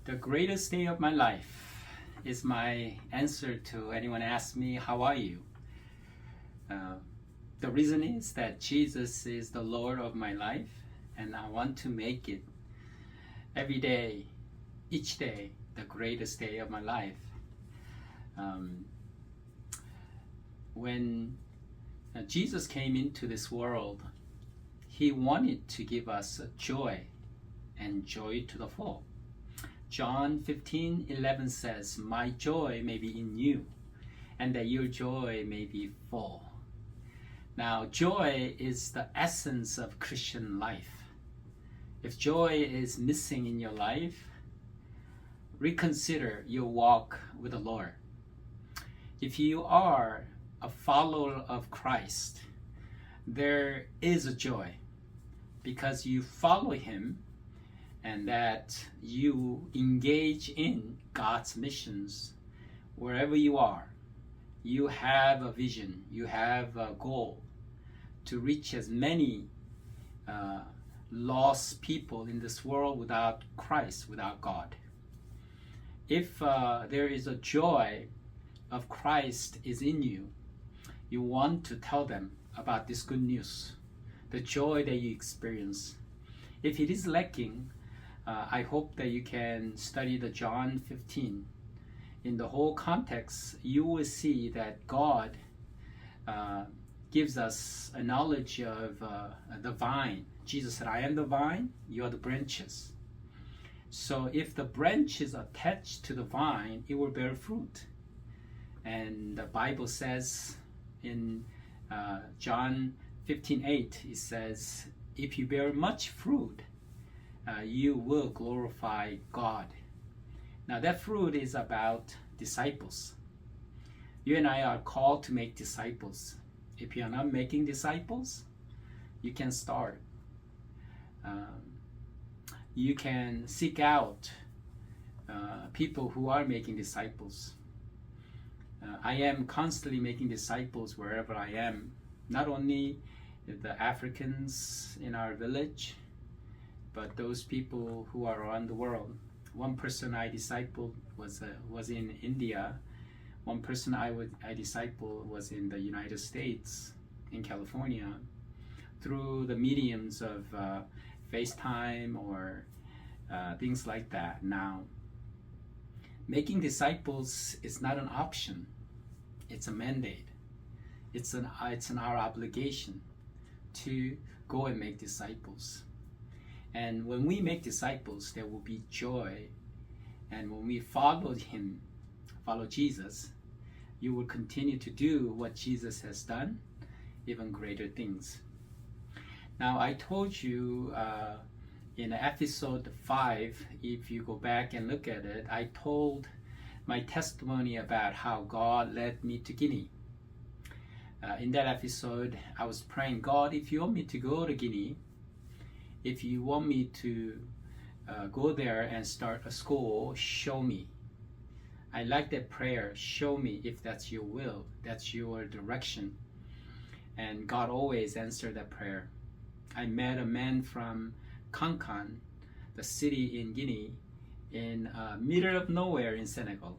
The greatest day of my life is my answer to anyone asks me, how are you? The reason is that Jesus is the Lord of my life, and I want to make it every day, each day, the greatest day of my life. When Jesus came into this world, he wanted to give us joy, and joy to the full. John 15:11 says, "My joy may be in you, and that your joy may be full." Now, joy is the essence of Christian life. If joy is missing in your life, reconsider your walk with the Lord. If you are a follower of Christ, there is a joy because you follow him and that you engage in God's missions wherever you are. You have a vision, you have a goal to reach as many lost people in this world without Christ, without God. If there is a joy of Christ is in you, you want to tell them about this good news, the joy that you experience. If it is lacking, I hope that you can study the John 15. In the whole context, you will see that God gives us a knowledge of the vine. Jesus said, "I am the vine, you are the branches." So if the branch is attached to the vine, it will bear fruit. And the Bible says in John 15:8, it says, "If you bear much fruit, you will glorify God." Now that fruit is about disciples. You and I are called to make disciples. If you are not making disciples, you can start. You can seek out people who are making disciples. I am constantly making disciples wherever I am, not only the Africans in our village, but those people who are around the world. One person I discipled was in India. One person I discipled was in the United States, in California, through the mediums of FaceTime or things like that. Now, making disciples is not an option; it's a mandate. It's our obligation to go and make disciples. And when we make disciples, there will be joy. And when we follow him, follow Jesus, you will continue to do what Jesus has done, even greater things. Now, I told you in episode 5, if you go back and look at it, I told my testimony about how God led me to Guinea. In that episode, I was praying, "God, if you want me to go to Guinea, if you want me to go there and start a school, show me." I like that prayer, "Show me if that's your will, that's your direction." And God always answered that prayer. I met a man from Kankan, the city in Guinea, in middle of nowhere in Senegal.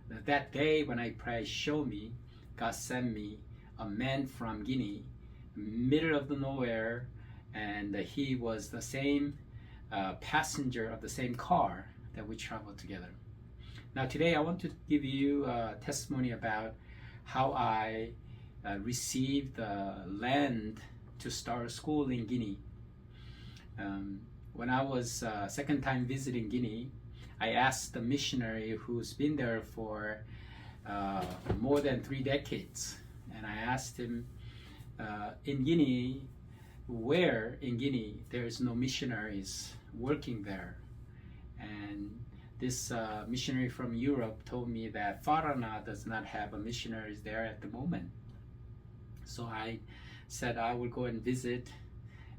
That day when I prayed, "Show me," God sent me a man from Guinea, middle of the nowhere, and he was the same passenger of the same car that we traveled together. Now today I want to give you a testimony about how I received the land to start a school in Guinea. When I was second time visiting Guinea, I asked the missionary who's been there for more than 3 decades, and I asked him, in Guinea, where in Guinea there is no missionaries working there. And this missionary from Europe told me that Farana does not have a missionaries there at the moment. So I said I will go and visit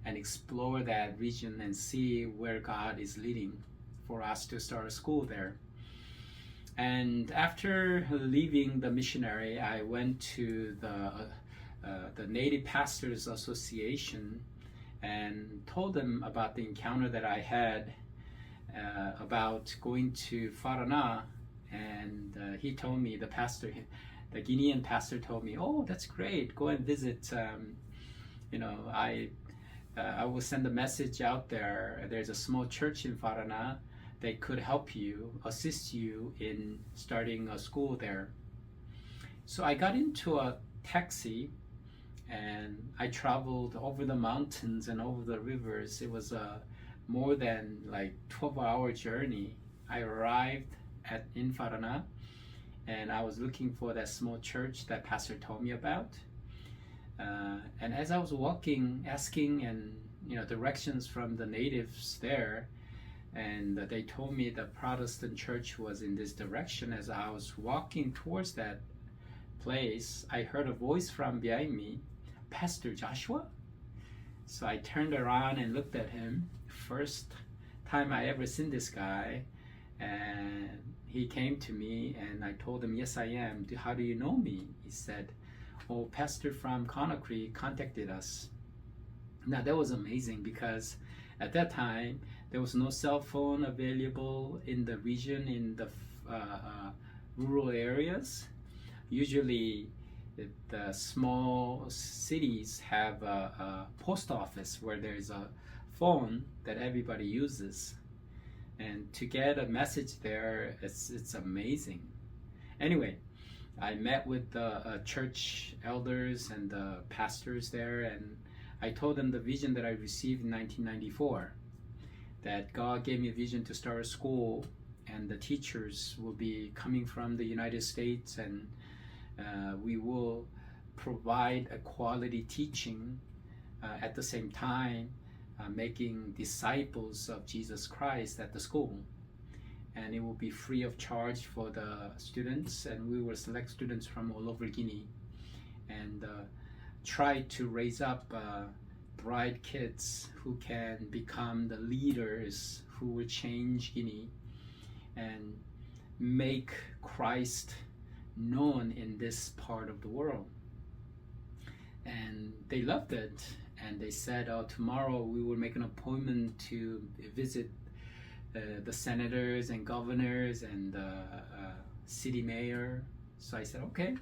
and explore that region and see where God is leading for us to start a school there. And after leaving the missionary, I went to the Native Pastors Association and told them about the encounter that I had about going to Farana, and he told me, the pastor, the Guinean pastor told me, oh, that's great, go and visit. I will send a message out there. There's a small church in Farana. They could help you, assist you in starting a school there. So I got into a taxi and I traveled over the mountains and over the rivers. It was a more than like 12-hour journey. I arrived in Farana, and I was looking for that small church that pastor told me about. And as I was walking, asking and directions from the natives there, and they told me the Protestant church was in this direction. As I was walking towards that place, I heard a voice from behind me, Pastor Joshua. So I turned around and looked at him. First time I ever seen this guy, and he came to me and I told him, yes, I am. How do you know me? He said, oh, pastor from Conakry contacted us. Now that was amazing, because at that time there was no cell phone available in the region, in the rural areas. Usually the small cities have a post office where there's a phone that everybody uses, and to get a message there, it's amazing. Anyway, I met with the church elders and the pastors there, and I told them the vision that I received in 1994, that God gave me a vision to start a school, and the teachers will be coming from the United States, and we will provide a quality teaching at the same time making disciples of Jesus Christ at the school. And it will be free of charge for the students, and we will select students from all over Guinea and try to raise up bright kids who can become the leaders who will change Guinea and make Christ known in this part of the world. And they loved it, and they said, oh, tomorrow we will make an appointment to visit the senators and governors and the city mayor. So I said, okay.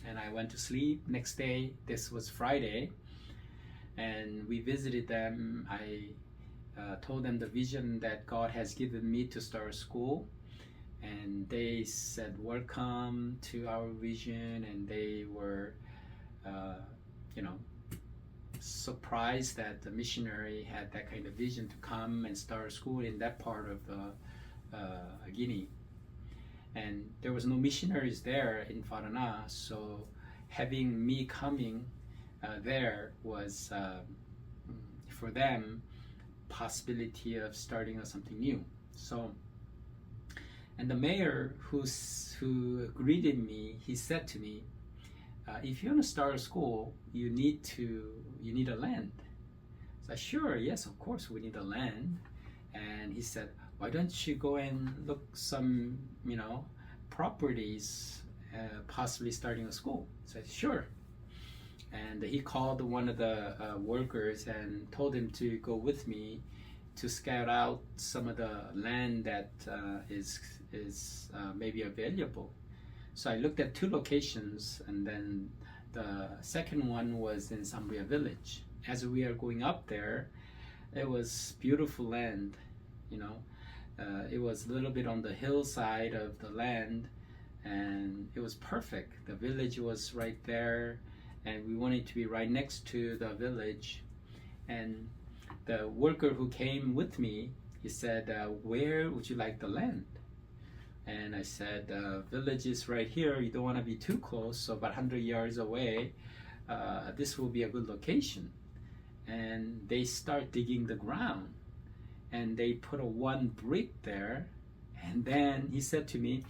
And I went to sleep. Next day, this was Friday, and we visited them. I told them the vision that God has given me to start a school, and they said welcome to our vision, and they were surprised that the missionary had that kind of vision to come and start a school in that part of Guinea. And there was no missionaries there in Farana, so having me coming there was for them possibility of starting something new. So, and the mayor who greeted me, he said to me, if you want to start a school, you need a land. So I said, sure, yes, of course we need a land. And he said, why don't you go and look some properties, possibly starting a school. So I said, sure. And he called one of the workers and told him to go with me to scout out some of the land that is maybe available. So I looked at 2 locations, and then the second one was in Sambria village. As we are going up there, it was beautiful land, it was a little bit on the hillside of the land, and it was perfect. The village was right there, and we wanted to be right next to the village. And the worker who came with me, he said, where would you like the land? And I said, village is right here. You don't want to be too close, so about 100 yards away. This will be a good location. And they start digging the ground, and they put a 1 brick there. And then he said to me,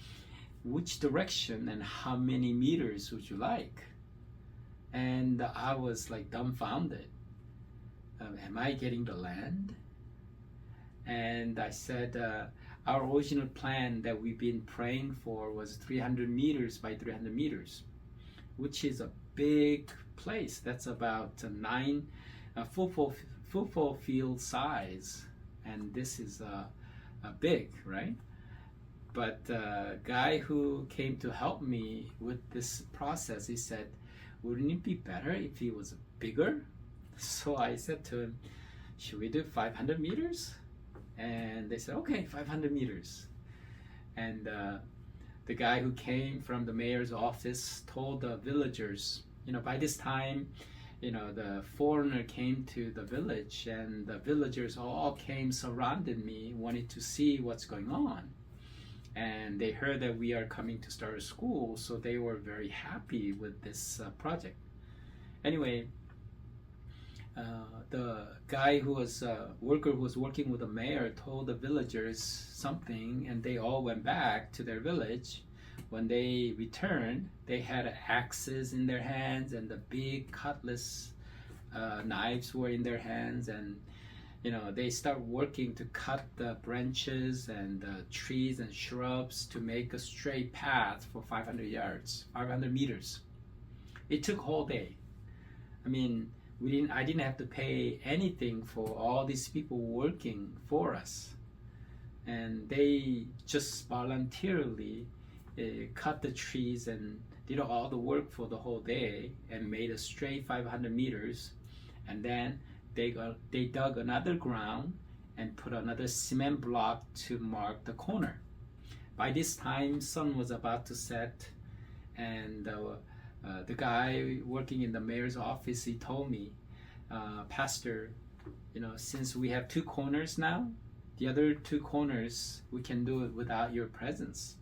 which direction and how many meters would you like? And I was like dumbfounded. Am I getting the land? And I said, our original plan that we've been praying for was 300 meters by 300 meters, which is a big place. That's about 9 football field size. And this is big, right? But the guy who came to help me with this process, he said, wouldn't it be better if he was bigger? So I said to him, should we do 500 meters? And they said, okay, 500 meters. And the guy who came from the mayor's office told the villagers, by this time, the foreigner came to the village, and the villagers all came, surrounded me, wanted to see what's going on. And they heard that we are coming to start a school, so they were very happy with this project. Anyway, the guy who was worker who was working with the mayor told the villagers something, and they all went back to their village. When they returned, they had axes in their hands, and the big cutlass knives were in their hands, and they start working to cut the branches and trees and shrubs to make a straight path for 500 meters. It took a whole day. I mean, I didn't have to pay anything for all these people working for us. And they just voluntarily cut the trees and did all the work for the whole day and made a straight 500 meters. And then they dug another ground and put another cement block to mark the corner. By this time, sun was about to set, and the guy working in the mayor's office, he told me, Pastor, since we have 2 corners now, the other 2 corners we can do it without your presence,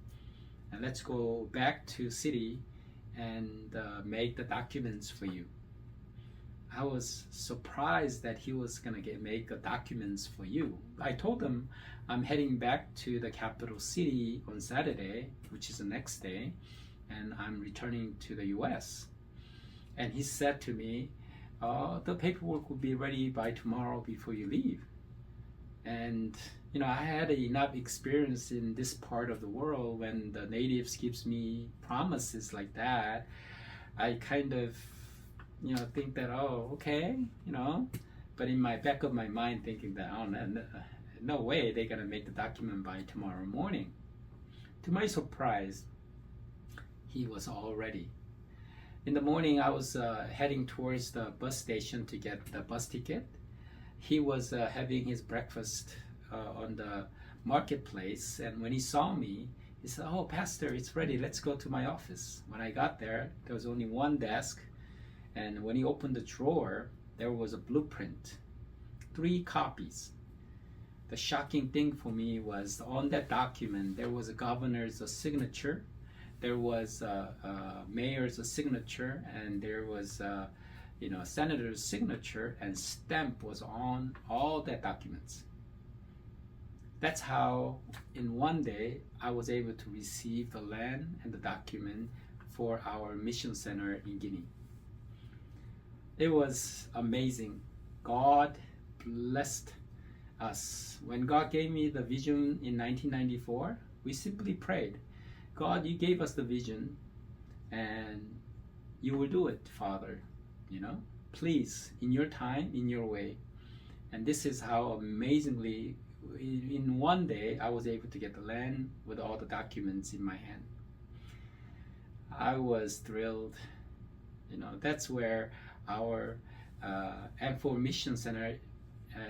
and let's go back to city and make the documents for you. I was surprised that he was gonna make the documents for you. I told him I'm heading back to the capital city on Saturday, which is the next day, and I'm returning to the US. And he said to me, the paperwork will be ready by tomorrow before you leave. And I had enough experience in this part of the world. When the natives gives me promises like that, I kind of think that, okay, but in my back of my mind thinking that, no way they're gonna make the document by tomorrow morning. To my surprise, he was all ready. In the morning, I was heading towards the bus station to get the bus ticket. He was having his breakfast on the marketplace, and when he saw me, he said, "Oh, Pastor, it's ready. Let's go to my office." When I got there was only one desk, and when he opened the drawer, there was a blueprint, 3 copies. The shocking thing for me was on that document, there was a governor's signature, there was a mayor's signature, and there was a senator's signature, and stamp was on all the documents. That's how in one day I was able to receive the land and the document for our mission center in Guinea. It was amazing. God blessed us. When God gave me the vision in 1994, we simply prayed, God, you gave us the vision, and you will do it, Father. Please, in your time, in your way. And this is how amazingly, in one day, I was able to get the land with all the documents in my hand. I was thrilled. That's where our M4 Mission Center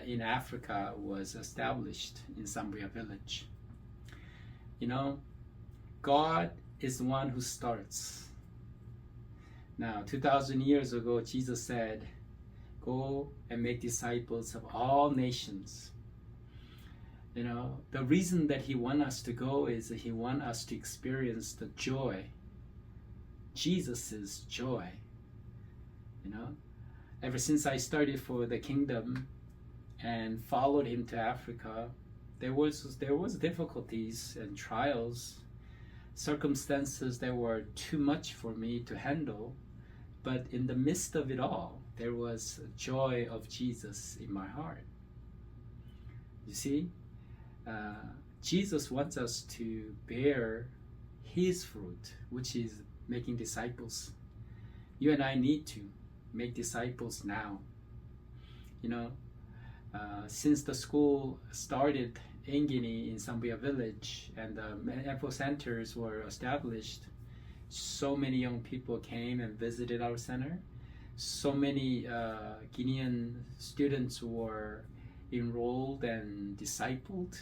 in Africa was established in Sambria village. God is the one who starts. Now, 2,000 years ago, Jesus said, "Go and make disciples of all nations." The reason that he wants us to go is that he wants us to experience the joy, Jesus's joy. Ever since I started for the kingdom and followed him to Africa, there was difficulties and trials, circumstances that were too much for me to handle, but in the midst of it all, there was joy of Jesus in my heart. You see, Jesus wants us to bear his fruit, which is making disciples. You and I need to make disciples now. Since the school started in Guinea, in Sambuya village, and info centers were established, so many young people came and visited our center. So many Guinean students were enrolled and discipled,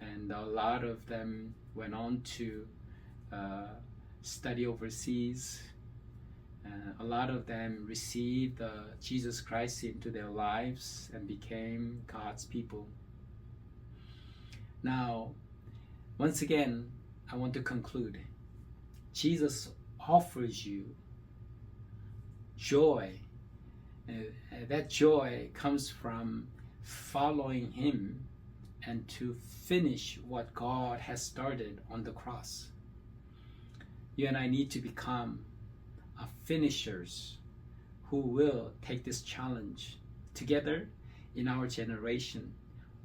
and a lot of them went on to study overseas. A lot of them received Jesus Christ into their lives and became God's people. Now, once again, I want to conclude. Jesus offers you joy. That joy comes from following Him and to finish what God has started on the cross. You and I need to become finishers who will take this challenge. Together, in our generation,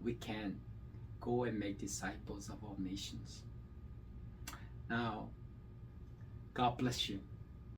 we can go and make disciples of all nations. Now, God bless you.